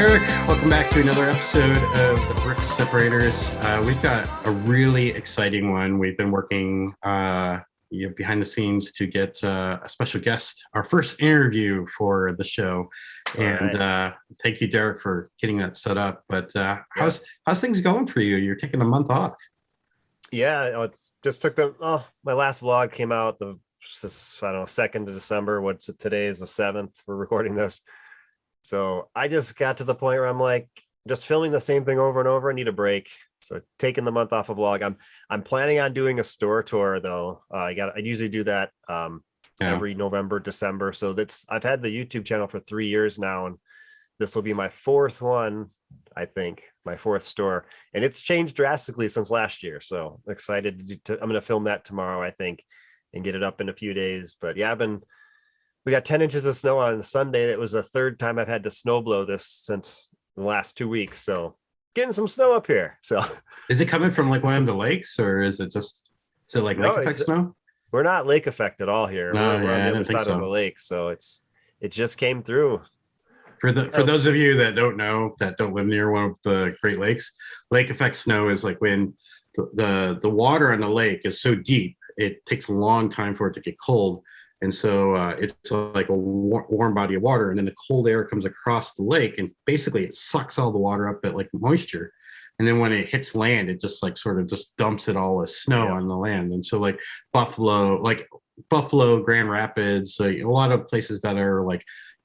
Derek. Welcome back to another episode of the Brick Separators. We've got a really exciting one. We've been working behind the scenes to get a special guest, our first interview for the show. And thank you, Derek, for getting that set up. But how's things going for you? You're taking a month off. Yeah, just took my last vlog came out the 2nd of December. Today is the 7th. We're recording this. So I just got to the point where I'm like, just filming the same thing over and over. I need a break. So taking the month off of vlog. I'm planning on doing a store tour though. I usually do that every November, December. So I've had the YouTube channel for 3 years now, and this will be my fourth one, I think, my fourth store. And it's changed drastically since last year. So I'm excited I'm going to film that tomorrow, I think, and get it up in a few days. But yeah, we got 10 inches of snow on Sunday. That was the third time I've had to snow blow this since the last 2 weeks. So getting some snow up here. So is it coming from like one of the lakes, or is it lake effect snow? We're not lake effect at all here. We're on the other side of the lake. So it just came through. For those of you that don't know, that don't live near one of the Great Lakes, lake effect snow is like when the water on the lake is so deep, it takes a long time for it to get cold. And so it's like a warm body of water, and then the cold air comes across the lake, and basically it sucks all the water up at like moisture. And then when it hits land, it just like sort of just dumps it all as snow on the land. And so like Buffalo, Grand Rapids, a lot of places that are like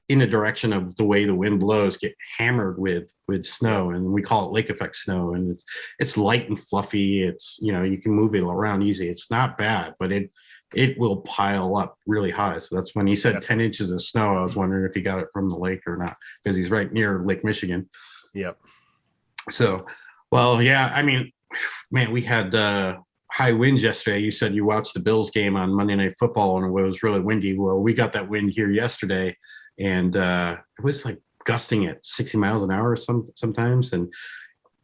in the direction of the way the wind blows get hammered with snow, and we call it lake effect snow. And it's light and fluffy. It's, you can move it around easy. It's not bad, but it will pile up really high. So that's when he said 10 inches of snow. I was wondering if he got it from the lake or not, because he's right near Lake Michigan. Yep. So, well, yeah, I mean, man, we had high winds yesterday. You said you watched the Bills game on Monday Night Football and it was really windy. Well, we got that wind here yesterday, and it was like gusting at 60 miles an hour sometimes. And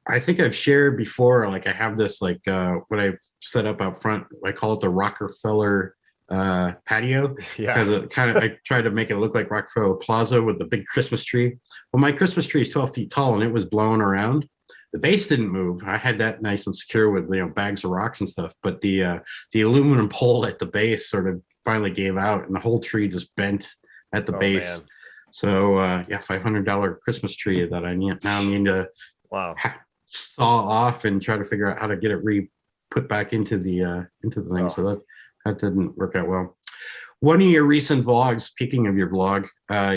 I think I've shared before, like I have this like what I've set up out front. I call it the Rockefeller patio. Yeah. Because I try to make it look like Rockefeller Plaza with the big Christmas tree. Well, my Christmas tree is 12 feet tall and it was blowing around. The base didn't move. I had that nice and secure with bags of rocks and stuff. But the aluminum pole at the base sort of finally gave out, and the whole tree just bent at the base. Man. So $500 Christmas tree that I now need to saw off and try to figure out how to get it put back into the thing. So that didn't work out well. One of your recent vlogs, speaking of your vlog,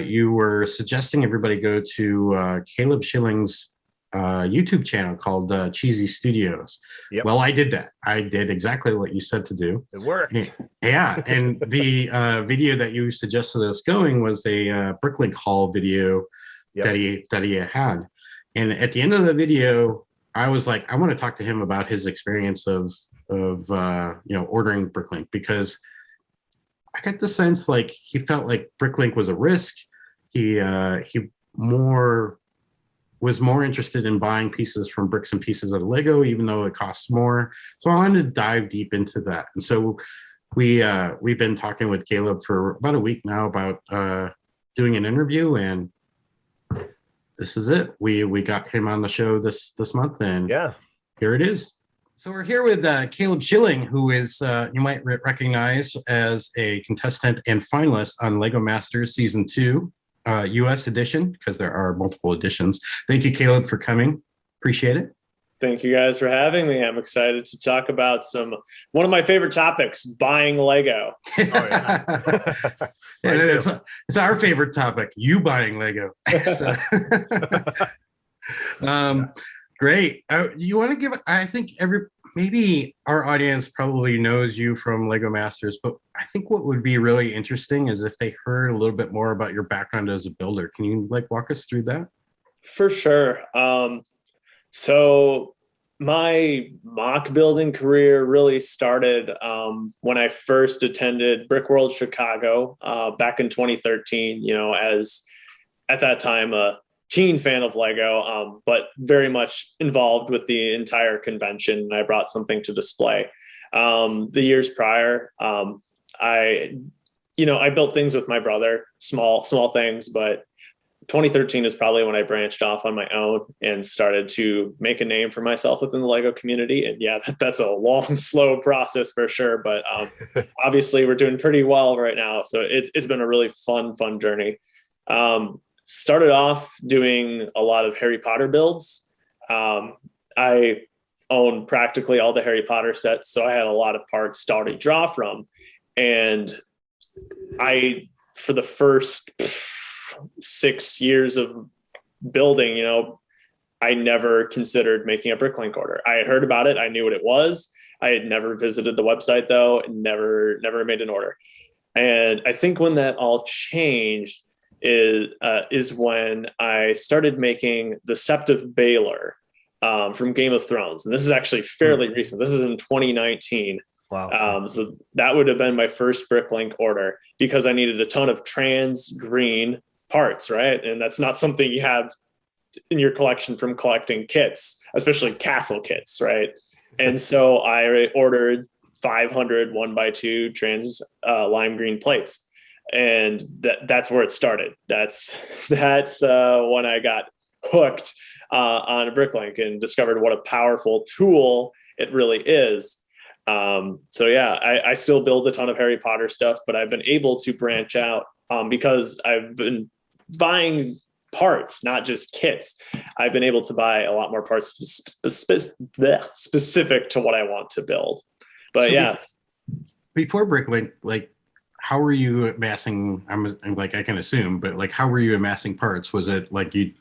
you were suggesting everybody go to Caleb Schilling's YouTube channel called Cheesy Studios. Yep. Well, I did that. I did exactly what you said to do. It worked. Yeah. And the video that you suggested us going was a BrickLink haul video that he had. And at the end of the video, I was like, I want to talk to him about his experience of ordering BrickLink, because I got the sense like he felt like BrickLink was a risk. He was more interested in buying pieces from Bricks and Pieces of Lego, even though it costs more. So I wanted to dive deep into that. And so we've been talking with Caleb for about a week now about doing an interview, and this is it. We got him on the show this month, and here it is. So we're here with Caleb Schilling, who is you might recognize as a contestant and finalist on Lego Masters Season 2. US edition, because there are multiple editions. Thank you, Caleb, for coming. Appreciate it. Thank you guys for having me. I'm excited to talk about one of my favorite topics, buying Lego. It's our favorite topic, you buying Lego. Great. You want to give, I think maybe our audience probably knows you from Lego Masters, but I think what would be really interesting is if they heard a little bit more about your background as a builder. Can you walk us through that? For sure. So my mock building career really started when I first attended Brick World Chicago back in 2013, as at that time a teen fan of Lego, but very much involved with the entire convention. I brought something to display. The years prior, I built things with my brother, small things, but 2013 is probably when I branched off on my own and started to make a name for myself within the Lego community. And yeah, that's a long, slow process for sure. But obviously, we're doing pretty well right now. So it's been a really fun journey. Started off doing a lot of Harry Potter builds. I own practically all the Harry Potter sets, so I had a lot of parts to already draw from. And for the first 6 years of building, you know, I never considered making a BrickLink order. I had heard about it. I knew what it was. I had never visited the website though, and never made an order. And I think when that all changed is when I started making the Sept of Baelor from Game of Thrones. And this is actually fairly recent. This is in 2019. Wow. So that would have been my first BrickLink order because I needed a ton of trans green parts, right? And that's not something you have in your collection from collecting kits, especially castle kits, right? And so I ordered 500 1x2 trans lime green plates. And that's where it started. That's when I got hooked on a BrickLink and discovered what a powerful tool it really is. So yeah, I still build a ton of Harry Potter stuff, but I've been able to branch out because I've been buying parts, not just kits. I've been able to buy a lot more parts specific to what I want to build. But so yes, before BrickLink, like, how were you amassing? I can assume, but like, how were you amassing parts? Was it like you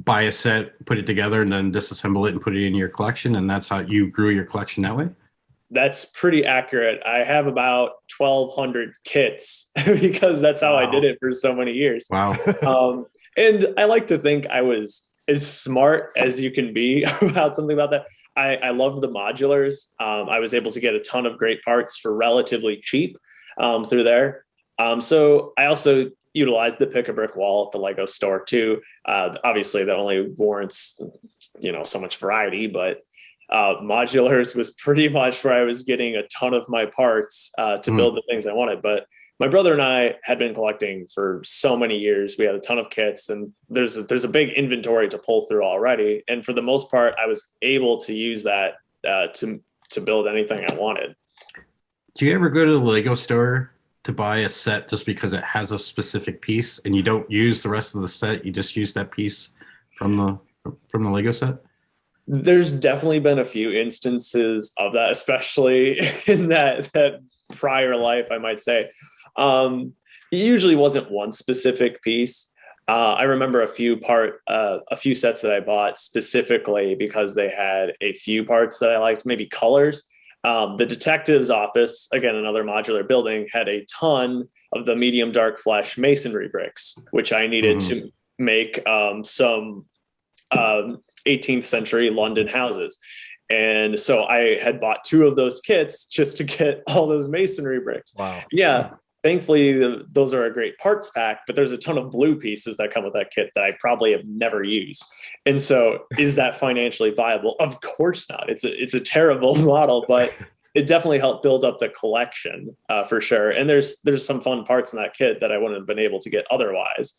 buy a set, put it together, and then disassemble it and put it in your collection, and that's how you grew your collection that way? That's pretty accurate. I have about 1,200 kits because that's how I did it for so many years. Wow. And I like to think I was as smart as you can be about something about that. I love the modulars. I was able to get a ton of great parts for relatively cheap through there. So I also utilized the pick a brick wall at the Lego store too. Obviously that only warrants, you know, so much variety, but modulars was pretty much where I was getting a ton of my parts to build the things I wanted. But my brother and I had been collecting for so many years. We had a ton of kits, and there's a big inventory to pull through already. And for the most part, I was able to use that to build anything I wanted. Do you ever go to the Lego store to buy a set just because it has a specific piece and you don't use the rest of the set? You just use that piece from the Lego set? There's definitely been a few instances of that, especially in that prior life, I might say. It usually wasn't one specific piece. I remember a few sets that I bought specifically because they had a few parts that I liked, maybe colors. The detective's office, again, another modular building, had a ton of the medium dark flesh masonry bricks, which I needed to make some 18th century London houses. And so I had bought 2 of those kits just to get all those masonry bricks. Wow. Yeah. Thankfully, those are a great parts pack, but there's a ton of blue pieces that come with that kit that I probably have never used. And so is that financially viable? Of course not. It's a terrible model, but it definitely helped build up the collection for sure. And there's some fun parts in that kit that I wouldn't have been able to get otherwise.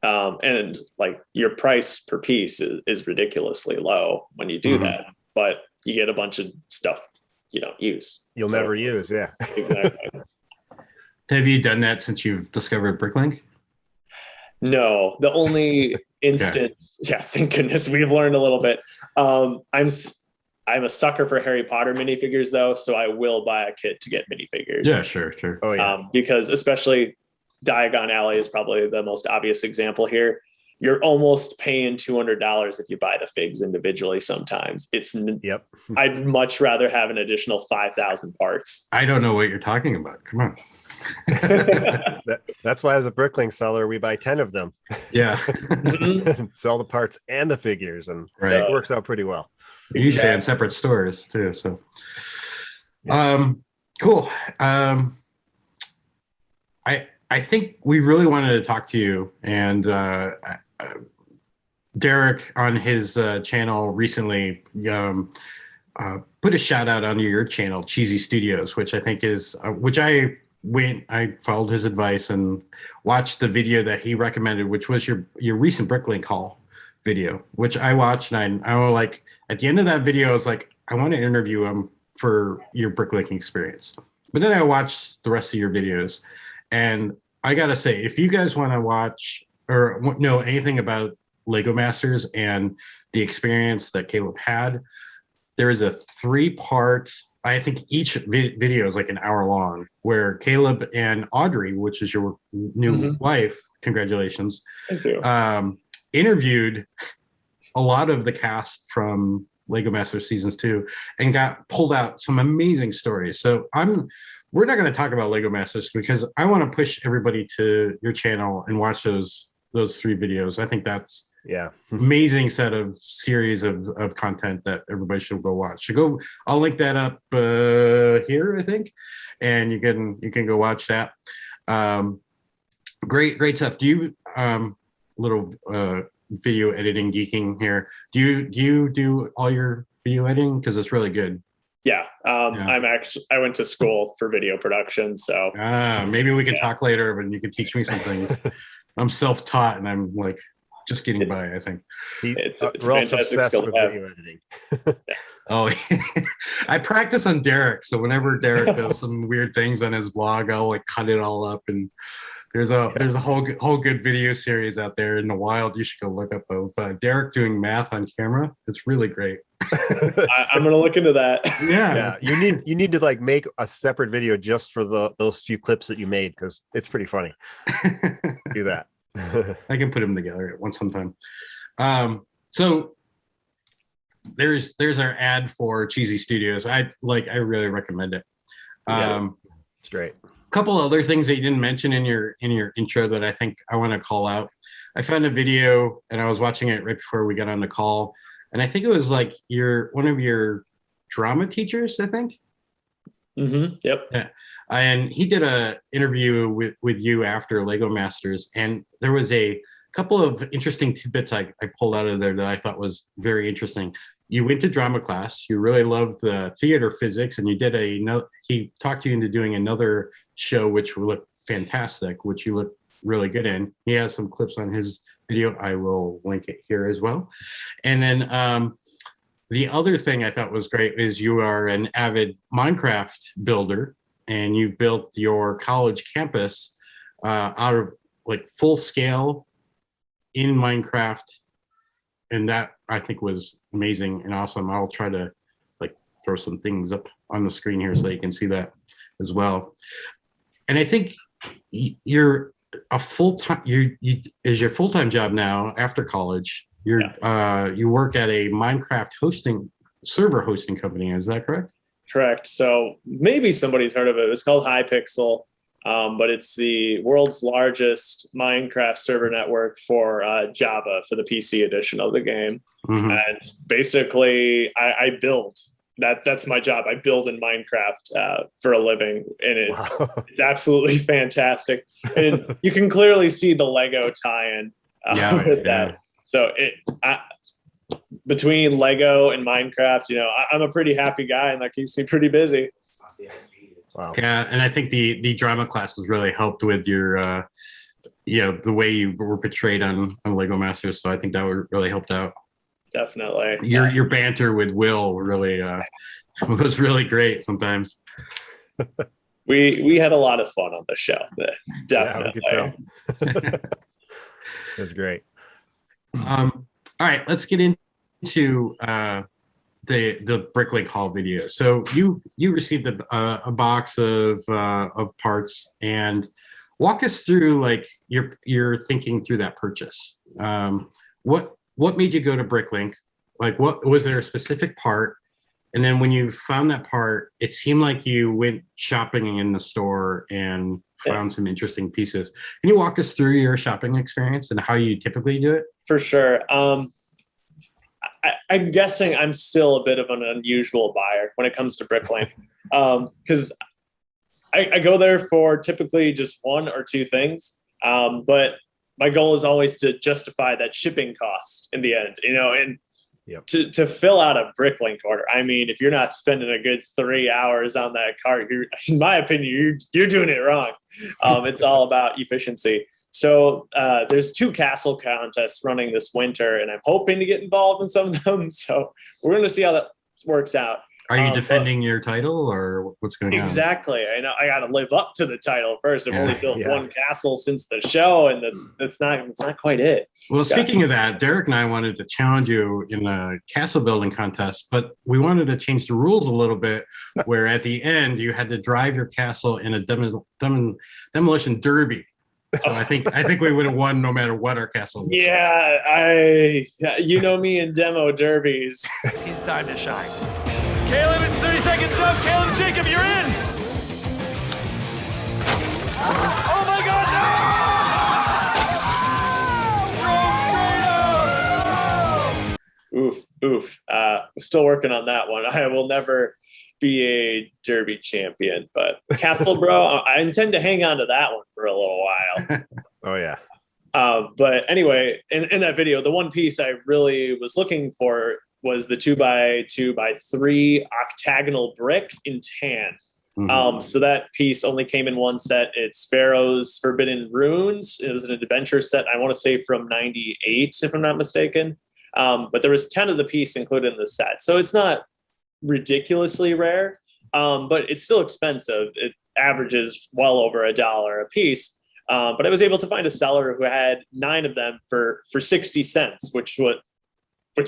And like your price per piece is ridiculously low when you do that, but you get a bunch of stuff you don't use. You'll never use. Yeah. Exactly. Have you done that since you've discovered BrickLink? No, the only instance, thank goodness we've learned a little bit. I'm a sucker for Harry Potter minifigures though, so I will buy a kit to get minifigures. Yeah, sure. Oh yeah. Because especially Diagon Alley is probably the most obvious example here. You're almost paying $200 if you buy the figs individually sometimes. Yep. I'd much rather have an additional 5,000 parts. I don't know what you're talking about. Come on. That's why as a BrickLink seller, we buy 10 of them. Yeah. Sell the parts and the figures, and Right. it works out pretty well. Usually in separate stores too. So, cool. I think we really wanted to talk to you, and Derek on his channel recently put a shout out onto your channel, Cheesy Studios, which I think is which I I followed his advice and watched the video that he recommended, which was your recent BrickLink haul video, which I watched, and I was like, at the end of that video, I was like, I want to interview him for your BrickLinking experience. But then I watched the rest of your videos, and I gotta say, if you guys want to watch or know anything about Lego Masters and the experience that Caleb had, there is a 3-part. I think each video is like an hour long, where Caleb and Audrey, which is your new wife, congratulations, Thank you. Interviewed a lot of the cast from Lego Masters Seasons 2 and got pulled out some amazing stories. So we're not going to talk about Lego Masters because I want to push everybody to your channel and watch those 3 videos. I think that's amazing set of series of content that everybody should go watch. I'll link that up here, I think, and you can go watch that. Great stuff. Do you little video editing geeking here? Do you do all your video editing? Because it's really good. Yeah. I went to school for video production, so maybe we can talk later, and you can teach me some things. I'm self-taught, and I'm like just getting by, I think. It's Ralph's fantastic obsessed skill with to have. video editing. Oh, I practice on Derek. So whenever Derek does some weird things on his vlog, I'll like cut it all up. And there's a whole good video series out there in the wild. You should go look up of Derek doing math on camera. It's really great. I'm gonna look into that. Yeah. You need to like make a separate video just for those few clips that you made, because it's pretty funny. Do that. I can put them together at sometime. So there's our ad for Cheesy Studios. I really recommend it. It's great. A couple other things that you didn't mention in your intro that I think I want to call out. I found a video and I was watching it right before we got on the call, and I think it was like one of your drama teachers, I think. Yep. Yeah. And he did a interview with you after Lego Masters, and there was a couple of interesting tidbits I pulled out of there that I thought was very interesting. You went to drama class, you really loved the theater physics, and he talked you into doing another show which looked fantastic, which you looked really good in. He has some clips on his video. I will link it here as well. And then the other thing I thought was great is you are an avid Minecraft builder, and you've built your college campus out of like full scale in Minecraft. And that I think was amazing and awesome. I'll try to like throw some things up on the screen here so you can see that as well. And I think you're a full-time, is your full-time job now after college. You work at a Minecraft server hosting company. Is that correct? Correct. So maybe somebody's heard of it. It's called Hypixel, but it's the world's largest Minecraft server network for Java, for the PC edition of the game. And basically, I build. That's my job. I build in Minecraft for a living, and it's absolutely fantastic. And you can clearly see the Lego tie-in with that. So between Lego and Minecraft, I'm a pretty happy guy, and that keeps me pretty busy. Wow. Yeah, and I think the drama classes really helped with your, the way you were portrayed on Lego Masters. So I think that really helped out. Definitely. Your banter with Will really was really great sometimes. We had a lot of fun on the show. Definitely. Yeah, we could tell. That's great. All right, let's get into the BrickLink haul video. So you received a box of parts, and walk us through like your thinking through that purchase. What made you go to BrickLink? Like, what was there a specific part? And then when you found that part, it seemed like you went shopping in the store and found some interesting pieces. Can you walk us through your shopping experience and how you typically do it? For sure. I'm guessing I'm still a bit of an unusual buyer when it comes to BrickLink, because I go there for typically just one or two things, but my goal is always to justify that shipping cost in the end, and to fill out a BrickLink order. I mean, if you're not spending a good 3 hours on that cart, in my opinion, you're doing it wrong. It's all about efficiency. So there's 2 castle contests running this winter, and I'm hoping to get involved in some of them. So we're going to see how that works out. Are you defending your title, or what's going on? Exactly. I know I got to live up to the title first. I've only built 1 castle since the show, and that's not quite it. Well, speaking of that, Derek and I wanted to challenge you in a castle building contest, but we wanted to change the rules a little bit, where at the end you had to drive your castle in a demolition derby. So I think we would have won no matter what our castle was. Yeah, you know me in demo derbies. It's time to shine. Caleb, it's 30 seconds up. Caleb, Jacob, you're in. Oh my God, no! Oof. I'm still working on that one. I will never be a derby champion, but Castle Bro, I intend to hang on to that one for a little while. Oh yeah. But anyway, in that video, the one piece I really was looking for was the 2x2x3 octagonal brick in tan. So that piece only came in 1 set. It's Pharaoh's Forbidden Runes. It was an adventure set, I want to say from 98, if I'm not mistaken. But there was 10 of the piece included in the set. So it's not ridiculously rare, but it's still expensive. It averages well over $1 a piece. But I was able to find a seller who had 9 of them for 60 cents, which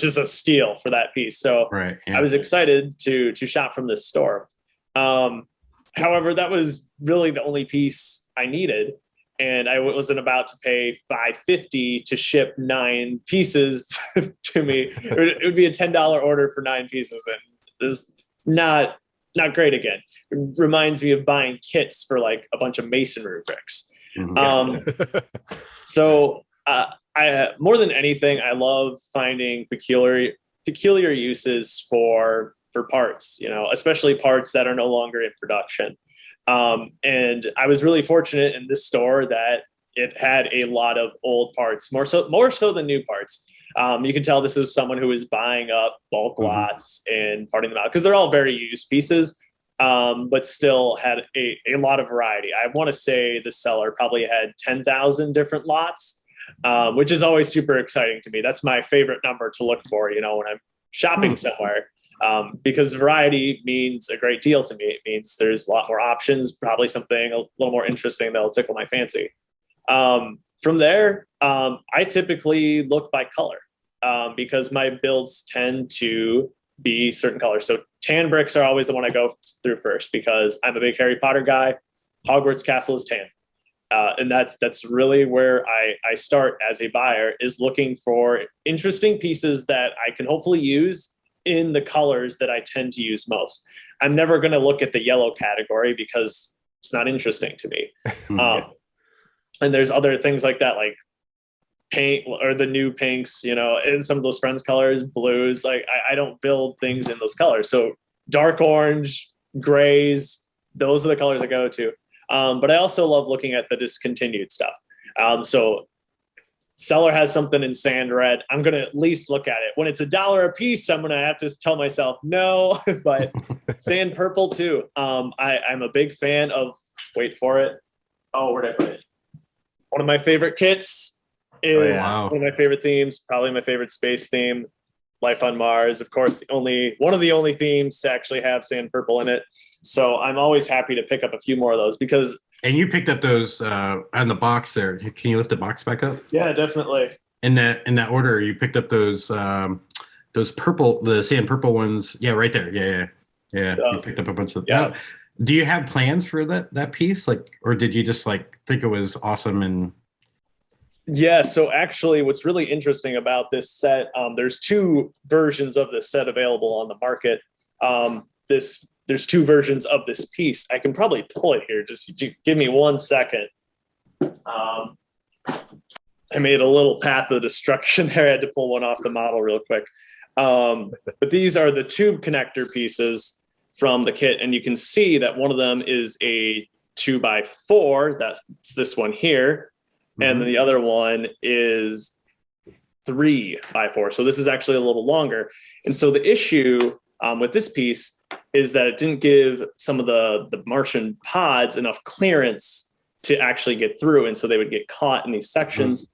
is a steal for that piece. So right, yeah. I was excited to shop from this store. However, that was really the only piece I needed. And I wasn't about to pay $5.50 to ship 9 pieces to me. It would be a $10 order for 9 pieces. And this is not great again. It reminds me of buying kits for like a bunch of masonry bricks. So I more than anything, I love finding peculiar uses for parts, especially parts that are no longer in production. And I was really fortunate in this store that it had a lot of old parts, more so than new parts. You can tell this is someone who is buying up bulk lots and parting them out, because they're all very used pieces, but still had a lot of variety. I want to say the seller probably had 10,000 different lots, which is always super exciting to me. That's my favorite number to look for, when I'm shopping somewhere. Because variety means a great deal to me. It means there's a lot more options, probably something a little more interesting that'll tickle my fancy. From there, I typically look by color, because my builds tend to be certain colors. So tan bricks are always the one I go through first, because I'm a big Harry Potter guy. Hogwarts Castle is tan. And that's really where I start as a buyer, is looking for interesting pieces that I can hopefully use in the colors that I tend to use most. I'm never going to look at the yellow category because it's not interesting to me. And there's other things like that, like paint or the new pinks, in some of those friends colors, blues. Like I don't build things in those colors. So dark orange, grays, those are the colors I go to. But I also love looking at the discontinued stuff. So seller has something in sand red, I'm going to at least look at it. When it's $1 a piece, I'm going to have to tell myself no, but sand purple too. I'm a big fan of, wait for it. Oh, where'd I put it? One of my favorite kits is one of my favorite themes, probably my favorite space theme, Life on Mars. Of course, one of the only themes to actually have sand purple in it. So I'm always happy to pick up a few more of those, because. And you picked up those on the box there. Can you lift the box back up? Yeah, definitely. In that order, you picked up those purple, the sand purple ones. Yeah, right there. Yeah. You picked up a bunch of. Yeah. Do you have plans for that piece, or did you just think it was awesome and? Yeah. So actually, what's really interesting about this set, there's 2 versions of this set available on the market. There's 2 versions of this piece. I can probably pull it here. Just give me 1 second. I made a little path of destruction there. I had to pull one off the model real quick. But these are the tube connector pieces from the kit. And you can see that one of them is a 2x4. That's this one here. And then the other one is 3x4. So this is actually a little longer. And so the issue with this piece is that it didn't give some of the Martian pods enough clearance to actually get through. And so they would get caught in these sections.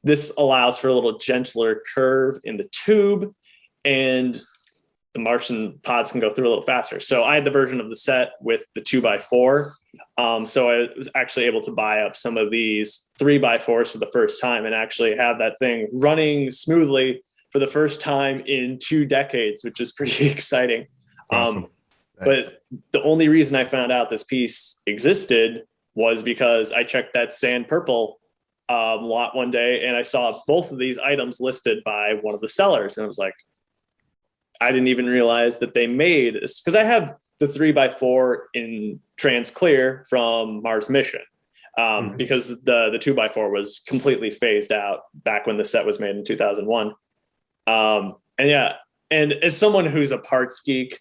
This allows for a little gentler curve in the tube, and the Martian pods can go through a little faster. So I had the version of the set with the 2x4. So I was actually able to buy up some of these 3x4s for the first time and actually have that thing running smoothly for the first time in 2 decades, which is pretty exciting. Awesome. Nice. But the only reason I found out this piece existed was because I checked that sand purple lot one day, and I saw both of these items listed by one of the sellers. And I was like, I didn't even realize that they made this, because I have the 3x4 in trans clear from Mars Mission, because the 2x4 was completely phased out back when the set was made in 2001. And as someone who's a parts geek,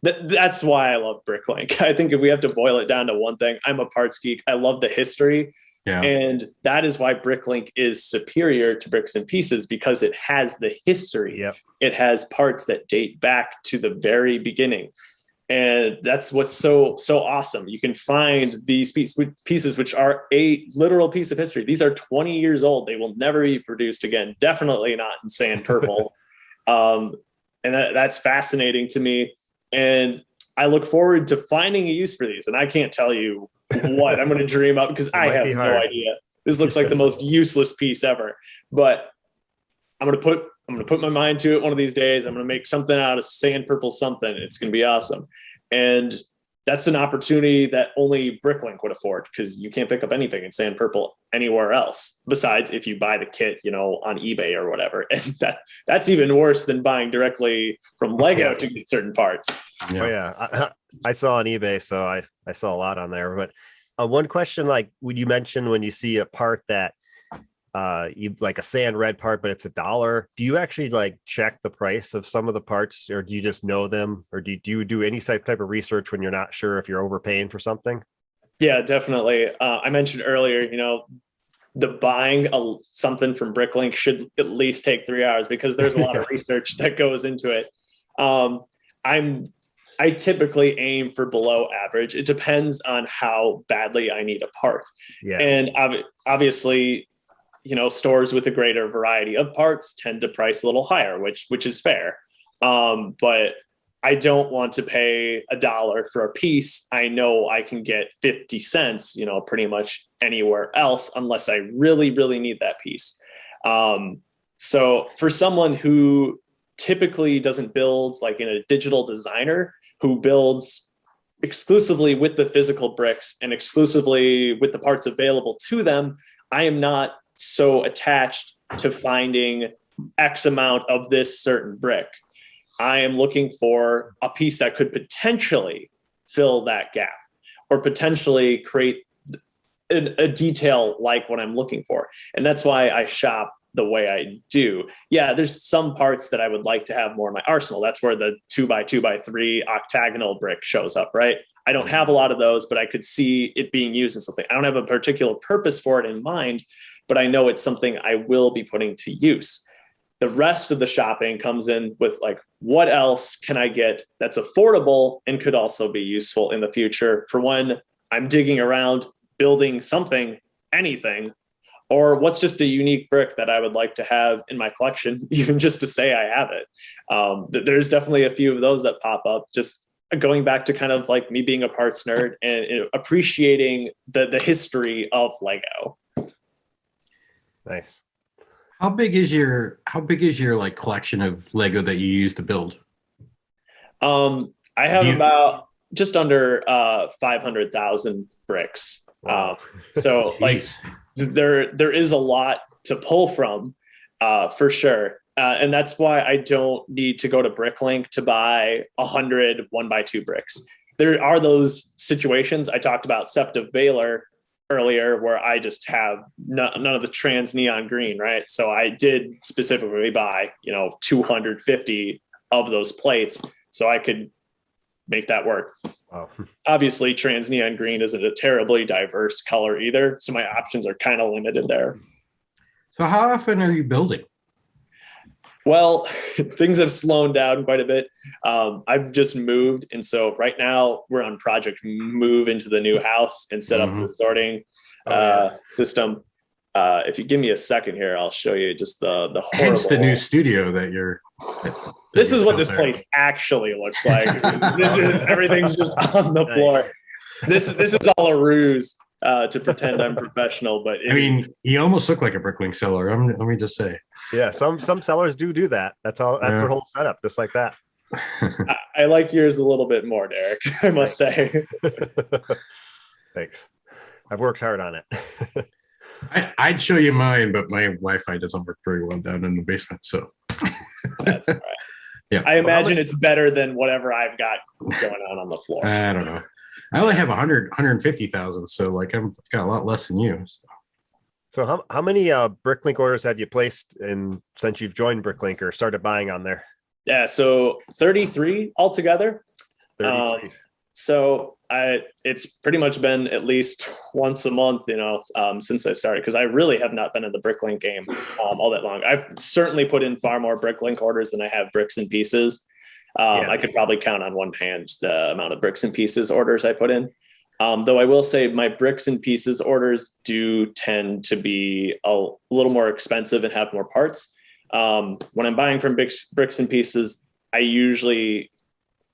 that's why I love BrickLink. I think if we have to boil it down to one thing, I'm a parts geek. I love the history. Yeah. And that is why BrickLink is superior to Bricks and Pieces, because it has the history. Yep. It has parts that date back to the very beginning. And that's what's so awesome. You can find these pieces, which are a literal piece of history. These are 20 years old. They will never be produced again. Definitely not in sand purple. And that's fascinating to me. And I look forward to finding a use for these. And I can't tell you what I'm going to dream up, because I have no idea. This looks like the most useless piece ever. But I'm going to put my mind to it one of these days. I'm going to make something out of sand purple something. It's going to be awesome. And that's an opportunity that only BrickLink would afford, because you can't pick up anything in sand purple anywhere else besides if you buy the kit, on eBay or whatever. And that's even worse than buying directly from Lego to get certain parts. Yeah. Oh yeah, I saw on eBay, so I saw a lot on there. But one question, like when you mentioned when you see a part that you like a sand red part, but it's $1, do you actually like check the price of some of the parts, or do you just know them, or do you do any type of research when you're not sure if you're overpaying for something? Yeah, definitely. I mentioned earlier, the buying something from BrickLink should at least take 3 hours, because there's a lot of research that goes into it. I typically aim for below average. It depends on how badly I need a part. Yeah. And obviously, stores with a greater variety of parts tend to price a little higher, which is fair. But I don't want to pay $1 for a piece. I know I can get 50 cents, pretty much anywhere else, unless I really, really need that piece. So for someone who typically doesn't build like in a digital designer, who builds exclusively with the physical bricks and exclusively with the parts available to them, I am not so attached to finding X amount of this certain brick. I am looking for a piece that could potentially fill that gap, or potentially create a detail like what I'm looking for. And that's why I shop the way I do. Yeah, there's some parts that I would like to have more in my arsenal. That's where the 2x2x3 octagonal brick shows up, right? I don't have a lot of those, but I could see it being used in something. I don't have a particular purpose for it in mind, but I know it's something I will be putting to use. The rest of the shopping comes in with like, what else can I get that's affordable and could also be useful in the future for when I'm digging around building something, anything, or what's just a unique brick that I would like to have in my collection, even just to say I have it. There's definitely a few of those that pop up, just going back to kind of like me being a parts nerd and appreciating the history of Lego. Nice. How big is your like collection of Lego that you use to build? I have about just under 500,000 bricks. Wow. So like there is a lot to pull from, for sure. And that's why I don't need to go to BrickLink to buy 100 1x2 bricks. There are those situations. I talked about Septa Baylor earlier where I just have none of the trans neon green, right? So I did specifically buy, 250 of those plates so I could make that work. Wow. Obviously, trans neon green isn't a terribly diverse color either, so my options are kind of limited there. So how often are you building? Well, things have slowed down quite a bit. I've just moved, and so right now we're on project move into the new house and set up the sorting system. If you give me a second here, I'll show you just the horrible. Hence the new studio that you're. This is what this place actually looks like. This is everything's just on the floor. This is all a ruse to pretend I'm professional, but I mean, you almost look like a BrickLink seller. Let me just say. Yeah, some sellers do that. That's all. That's their whole setup, just like that. I like yours a little bit more, Derek. I must say. Thanks. I've worked hard on it. I'd show you mine, but my Wi-Fi doesn't work very well down in the basement. So that's all right. Yeah, I imagine it's better than whatever I've got going on the floor. I don't know. I only have 150,000, so like I've got a lot less than you. So how many BrickLink orders have you placed in since you've joined BrickLink or started buying on there? Yeah, so 33 altogether. 33. So it's pretty much been at least once a month, since I started, because I really have not been in the BrickLink game all that long. I've certainly put in far more BrickLink orders than I have bricks and pieces. I could probably count on one hand the amount of bricks and pieces orders I put in. Though I will say my bricks and pieces orders do tend to be a little more expensive and have more parts. When I'm buying from bricks and pieces, I usually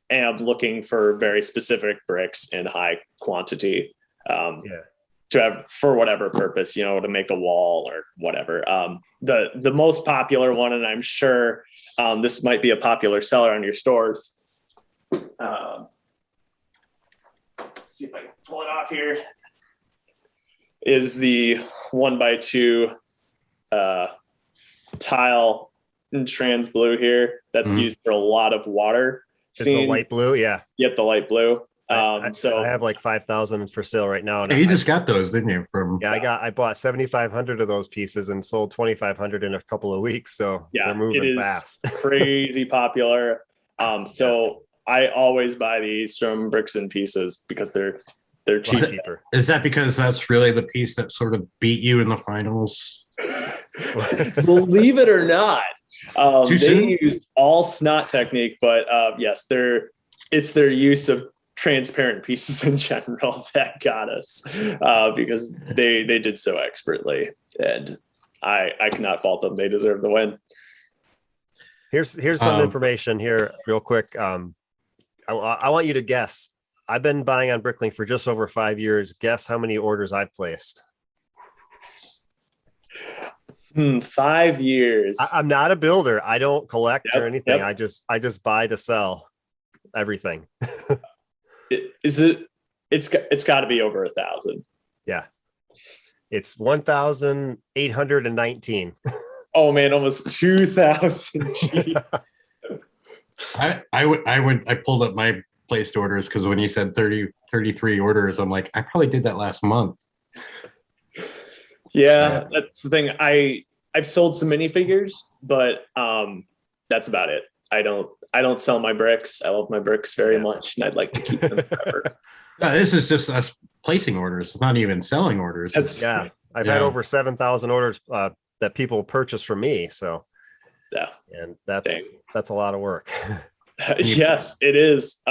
am looking for very specific bricks in high quantity to have for whatever purpose, to make a wall or whatever. The most popular one, and I'm sure this might be a popular seller on your stores. Let's see if I can pull it off here. Is the 1x2 tile in trans blue here. That's used for a lot of water. It's the light blue, yeah. Yep, the light blue. So I have like 5,000 for sale right now. Yeah, you just got those, didn't you? I bought 7,500 of those pieces and sold 2,500 in a couple of weeks. So they're moving fast. Crazy popular. So I always buy these from Bricks and Pieces because they're cheaper. Is that because that's really the piece that sort of beat you in the finals? Believe it or not, they used all snot technique, but yes, it's their use of transparent pieces in general that got us because they did so expertly, and I cannot fault them. They deserve the win. Here's some information here real quick. I want you to guess. I've been buying on BrickLink for just over 5 years. Guess how many orders I've placed. 5 years. I'm not a builder. I don't collect or anything. I just buy to sell everything. It's got to be over 1,000. Yeah. It's 1,819. Oh man, almost 2,000. I pulled up my placed orders because when you said 33 orders, I'm like, I probably did that last month. Yeah, that's the thing. I've sold some minifigures, but that's about it. I don't sell my bricks. I love my bricks very much, and I'd like to keep them forever. No, this is just us placing orders. It's not even selling orders. I've had over 7,000 orders that people purchase from me. So and that's a lot of work. Yes, it is.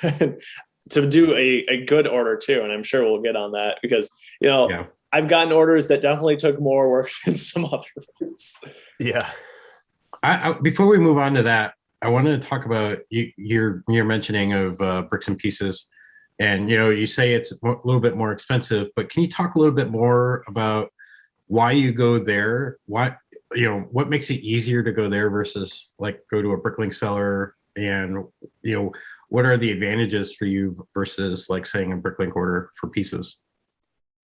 To do a good order too, and I'm sure we'll get on that because I've gotten orders that definitely took more work than some others. Yeah. Before we move on to that, I wanted to talk about your mentioning of bricks and pieces, and you say it's a little bit more expensive, but can you talk a little bit more about why you go there? What makes it easier to go there versus like go to a BrickLink seller, and what are the advantages for you versus like saying a BrickLink order for pieces?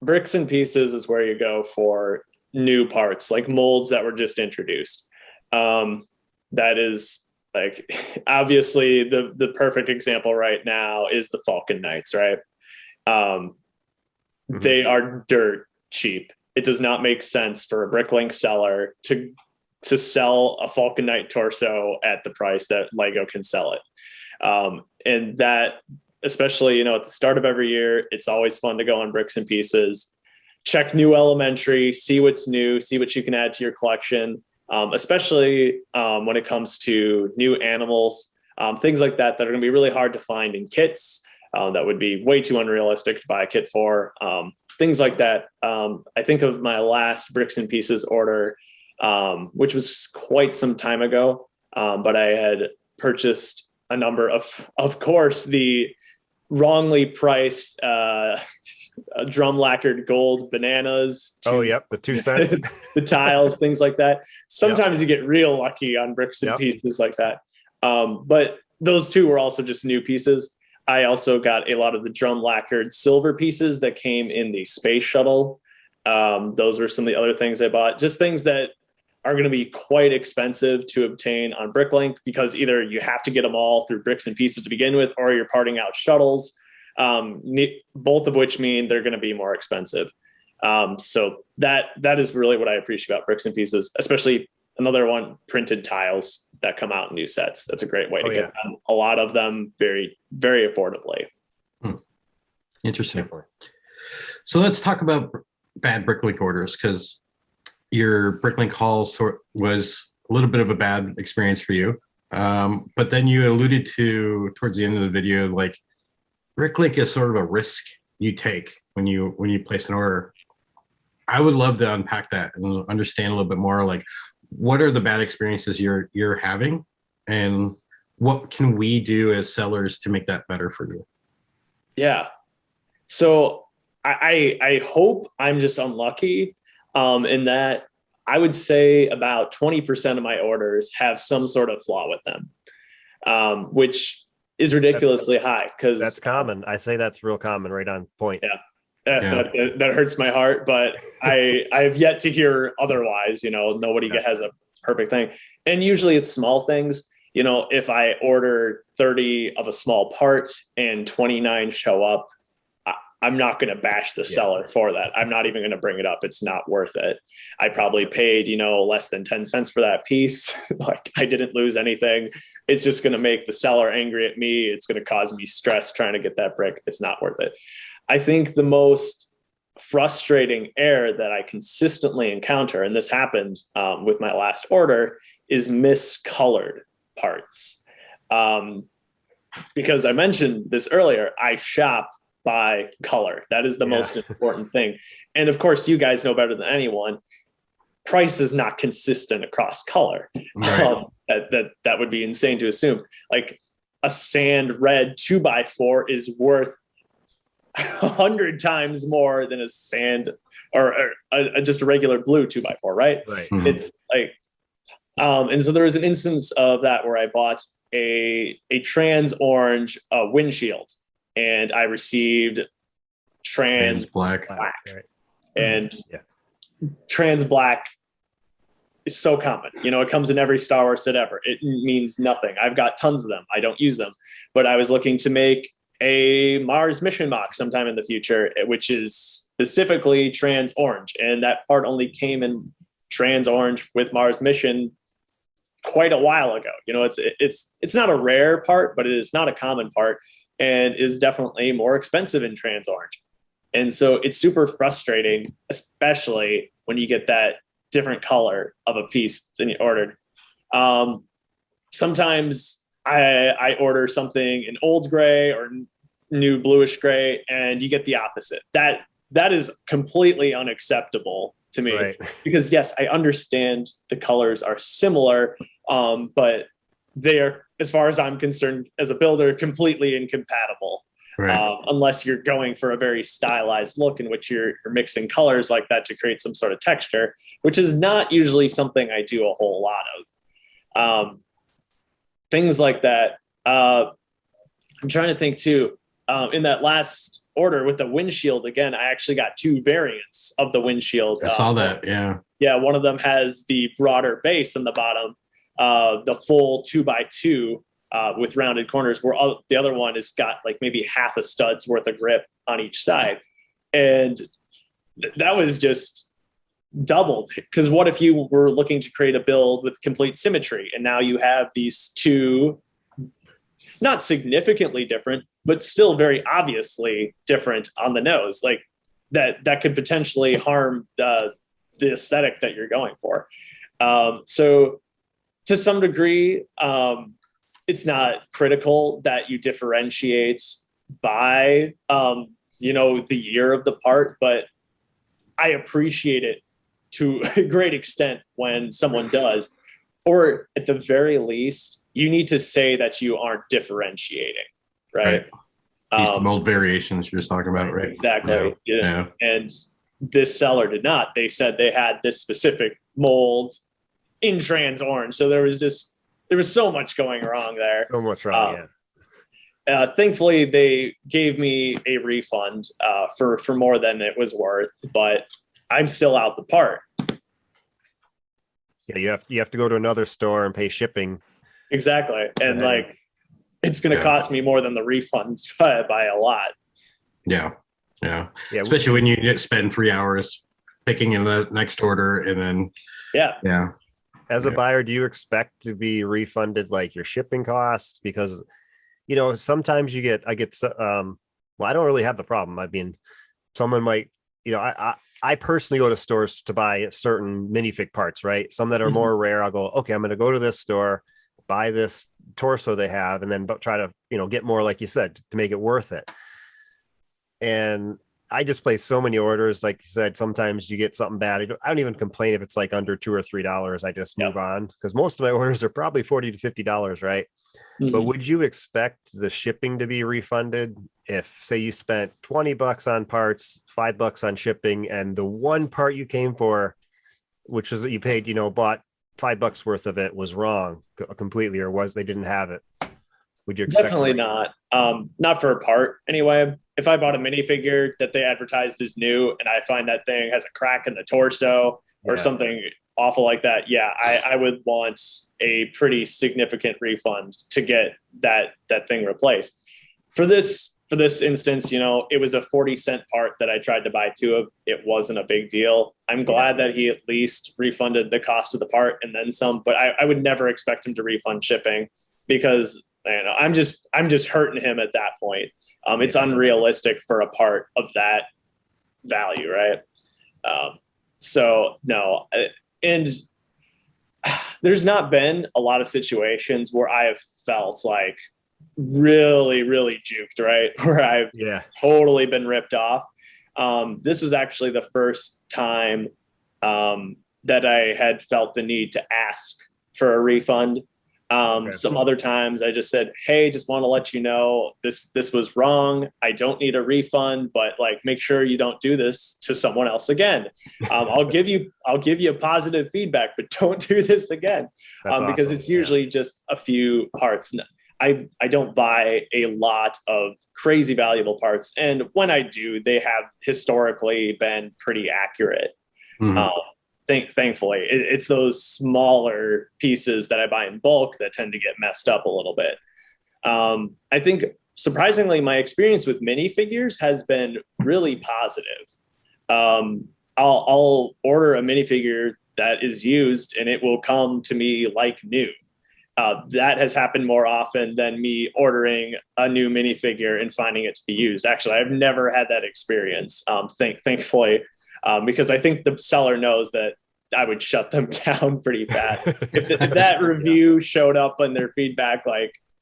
Bricks and Pieces is where you go for new parts, like molds that were just introduced. That is like obviously the perfect example right now is the Falcon Knights, right? They are dirt cheap. It does not make sense for a BrickLink seller to sell a Falcon Knight torso at the price that Lego can sell it. And that, especially, at the start of every year, it's always fun to go on Bricks and Pieces. check new elementary, see what's new, see what you can add to your collection, especially when it comes to new animals, things like that that are going to be really hard to find in kits. That would be way too unrealistic to buy a kit for. Things like that. I think of my last Bricks and Pieces order, which was quite some time ago, but I had purchased a number of course, the wrongly priced drum lacquered gold bananas. Oh, yep, the 2 cents. The tiles, things like that. Sometimes you get real lucky on Bricks and Pieces like that. But those two were also just new pieces. I also got a lot of the drum lacquered silver pieces that came in the space shuttle. Those were some of the other things I bought. Just things that are going to be quite expensive to obtain on BrickLink because either you have to get them all through Bricks and Pieces to begin with, or you're parting out shuttles, both of which mean they're going to be more expensive. So that is really what I appreciate about Bricks and Pieces, especially another one, printed tiles that come out in new sets. That's a great way to get them. A lot of them very, very affordably. Interesting. Definitely. So let's talk about bad BrickLink orders, because your BrickLink haul was a little bit of a bad experience for you. But then you alluded to towards the end of the video, like BrickLink is sort of a risk you take when you place an order. I would love to unpack that and understand a little bit more, like what are the bad experiences you're having, and what can we do as sellers to make that better for you? Yeah. So I hope I'm just unlucky in that I would say about 20% of my orders have some sort of flaw with them, which is ridiculously high, because that's common. I say that's real common, right on point. Yeah. That hurts my heart, but I have yet to hear otherwise. Nobody has a perfect thing. And usually it's small things. If I order 30 of a small part and 29 show up, I'm not going to bash the seller for that. I'm not even going to bring it up. It's not worth it. I probably paid, less than 10 cents for that piece. Like, I didn't lose anything. It's just going to make the seller angry at me. It's going to cause me stress trying to get that brick. It's not worth it. I think the most frustrating error that I consistently encounter, and this happened with my last order, is miscolored parts. Because I mentioned this earlier, I shop by color. That is the most important thing. And of course, you guys know better than anyone, price is not consistent across color. Right. That would be insane to assume. Like a sand red 2x4 is worth 100 times more than a sand or just a regular blue 2x4, right? Right. Mm-hmm. It's like, and so there was an instance of that where I bought a trans orange windshield, and I received trans black. Right. And trans black is so common. It comes in every Star Wars set ever. It means nothing. I've got tons of them. I don't use them, but I was looking to make a Mars mission mock sometime in the future, which is specifically trans orange. And that part only came in trans orange with Mars mission quite a while ago. It's not a rare part, but it is not a common part, and is definitely more expensive in trans orange. And so it's super frustrating, especially when you get that different color of a piece than you ordered. Sometimes I order something in old gray or new bluish gray, and you get the opposite. That is completely unacceptable to me, Right. because yes, I understand the colors are similar, but they are, as far as I'm concerned as a builder, completely incompatible. Right. Unless you're going for a very stylized look in which you're mixing colors like that to create some sort of texture, which is not usually something I do a whole lot of. Things like that. I'm trying to think too. In that last order with the windshield, again, I actually got two variants of the windshield. I saw that. Yeah. Yeah. One of them has the broader base in the bottom, the full 2x2 with rounded corners, where the other one has got like maybe half a stud's worth of grip on each side. And that was just doubled, because what if you were looking to create a build with complete symmetry, and now you have these two not significantly different, but still very obviously different on the nose. Like, that could potentially harm the aesthetic that you're going for. So to some degree, it's not critical that you differentiate by, the year of the part, but I appreciate it to a great extent when someone does, or at the very least, you need to say that you aren't differentiating, right? These mold variations you're just talking about, right? Exactly. Yeah. And this seller did not. They said they had this specific mold in trans orange. So there was so much going wrong there. So much wrong, thankfully, they gave me a refund for more than it was worth, but I'm still out the part. Yeah, you have to go to another store and pay shipping. Exactly, and it's going to cost me more than the refund by a lot. Yeah. Especially when you spend 3 hours picking in the next order, and then As a buyer, do you expect to be refunded like your shipping costs? Because sometimes I get well, I don't really have the problem. I mean, someone might, I personally go to stores to buy certain minifig parts, right? Some that are more rare. I'll go, okay, I'm going to go to this store, buy this torso they have, and then try to, get more, like you said, to make it worth it. And I just place so many orders. Like you said, sometimes you get something bad. I don't even complain if it's like under $2 or $3. I just move on, because most of my orders are probably $40 to $50, right? But would you expect the shipping to be refunded if, say, you spent $20 on parts, $5 on shipping, and the one part you came for, which is that you paid, bought $5 worth of it, was wrong completely, or they didn't have it? Would you expect? Definitely not. Not for a part anyway. If I bought a minifigure that they advertised as new and I find that thing has a crack in the torso or something awful like that, I would want a pretty significant refund to get that thing replaced. For this instance, it was a 40-cent part that I tried to buy two of. It wasn't a big deal. I'm glad that he at least refunded the cost of the part and then some, but I would never expect him to refund shipping, because I'm just hurting him at that point. It's unrealistic for a part of that value, right? So no, and there's not been a lot of situations where I have felt like really, really juked, right? Where I've totally been ripped off. This was actually the first time that I had felt the need to ask for a refund. Some other times I just said, hey, just want to let you know this was wrong. I don't need a refund, but make sure you don't do this to someone else again. I'll give you positive feedback, but don't do this again. Because it's usually just a few parts. I don't buy a lot of crazy valuable parts. And when I do, they have historically been pretty accurate. Thankfully, it's those smaller pieces that I buy in bulk that tend to get messed up a little bit. I think, surprisingly, my experience with minifigures has been really positive. I'll order a minifigure that is used and it will come to me like new. That has happened more often than me ordering a new minifigure and finding it to be used. Actually, I've never had that experience, thankfully. Because I think the seller knows that I would shut them down pretty fast. If that review showed up on their feedback,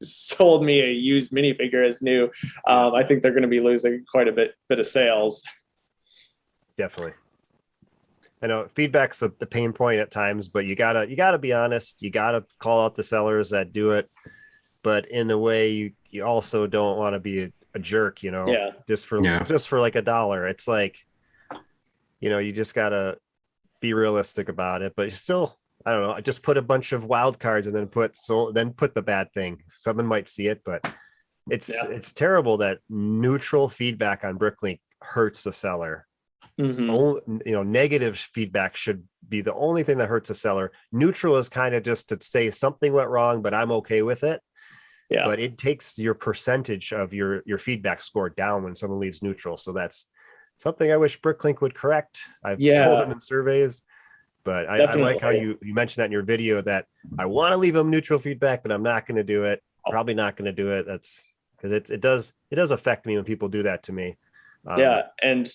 sold me a used minifigure as new, I think they're going to be losing quite a bit of sales. Definitely. I know feedback's the pain point at times, but you gotta be honest. You gotta call out the sellers that do it, but in a way, you also don't want to be a jerk, just for like $1. It's you just gotta be realistic about it, but you still, I don't know, just put a bunch of wild cards and then put the bad thing. Someone might see it, but it's terrible that neutral feedback on BrickLink hurts the seller. Negative feedback should be the only thing that hurts a seller. Neutral is kind of just to say something went wrong, but I'm okay with it. But it takes your percentage of your feedback score down when someone leaves neutral. So that's something I wish BrickLink would correct. I've told them in surveys, but I like how you mentioned that in your video, that I want to leave them neutral feedback, but I'm not going to do it. Probably not going to do it. That's because it does affect me when people do that to me. And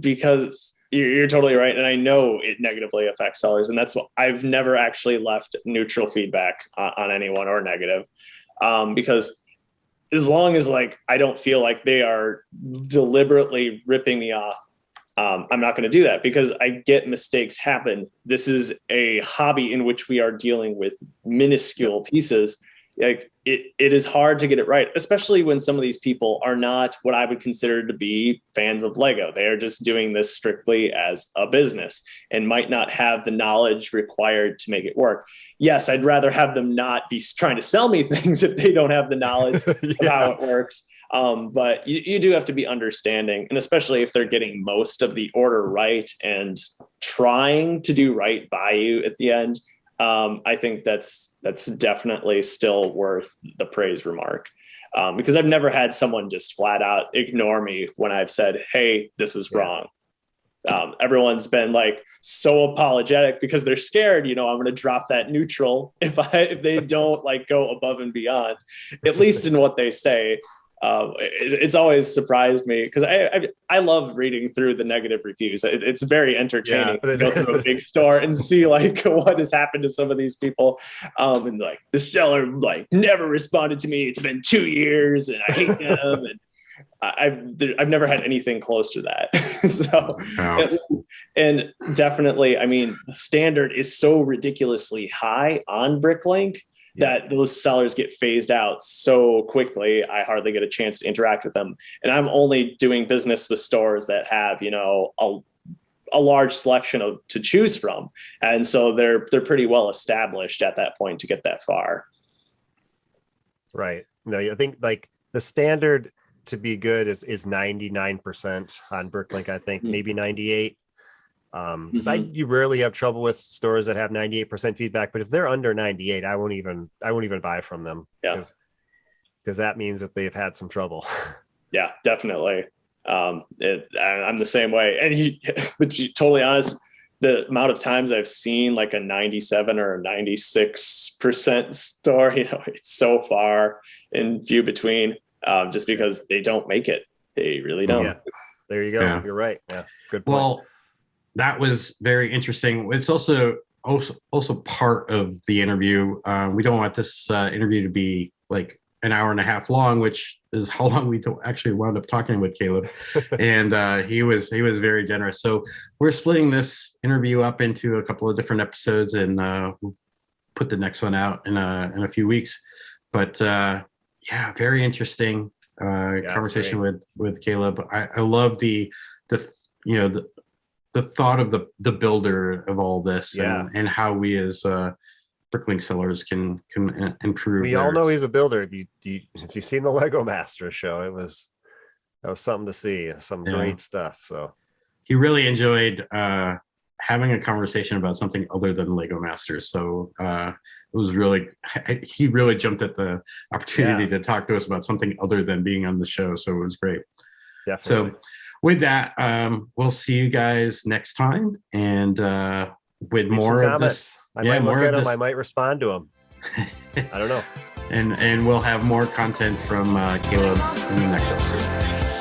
because you're totally right, and I know it negatively affects sellers, and that's what I've never actually left neutral feedback on anyone or negative, because as long as like I don't feel like they are deliberately ripping me off, I'm not going to do that, because I get mistakes happen. This is a hobby in which we are dealing with minuscule pieces. Like it is hard to get it right, especially when some of these people are not what I would consider to be fans of Lego. They are just doing this strictly as a business and might not have the knowledge required to make it work. Yes, I'd rather have them not be trying to sell me things if they don't have the knowledge of how it works. But you do have to be understanding, and especially if they're getting most of the order right and trying to do right by you at the end. I think that's definitely still worth the praise remark, because I've never had someone just flat out ignore me when I've said, hey, this is wrong. Everyone's been like so apologetic because they're scared, I'm going to drop that neutral if they don't like go above and beyond, at least in what they say. It's always surprised me, because I love reading through the negative reviews. It's very entertaining to go through a big store and see like what has happened to some of these people. And like the seller like never responded to me. It's been 2 years and I hate them. And I've never had anything close to that. So, and definitely, I mean, the standard is so ridiculously high on BrickLink that those sellers get phased out so quickly, I hardly get a chance to interact with them. And I'm only doing business with stores that have, a large selection to choose from. And so they're pretty well established at that point to get that far. Right. No, I think like the standard to be good is 99% on BrickLink, I think, maybe 98. You rarely have trouble with stores that have 98% feedback, but if they're under 98, I won't even buy from them. Because that means that they've had some trouble. Yeah, definitely. I'm the same way. And but to be totally honest, the amount of times I've seen like a 97 or a 96% store, it's so far and few between, just because they don't make it. They really don't. Yeah. There you go. Yeah. You're right. Yeah. Good point. Well, that was very interesting. It's also part of the interview. We don't want this interview to be like an hour and a half long, which is how long we actually wound up talking with Caleb. And he was very generous. So we're splitting this interview up into a couple of different episodes, and we'll put the next one out in a few weeks. But very interesting conversation with Caleb. I love the thought of the builder of all this, and how we as BrickLink sellers can improve. We all know he's a builder. If you've seen the Lego Masters show, that was something to see. Some great stuff. So he really enjoyed having a conversation about something other than Lego Masters. So it was he really jumped at the opportunity to talk to us about something other than being on the show. So it was great. Definitely. So with that, we'll see you guys next time, and with more of this. I might look at them. I might respond to them. I don't know. And we'll have more content from Caleb in the next episode.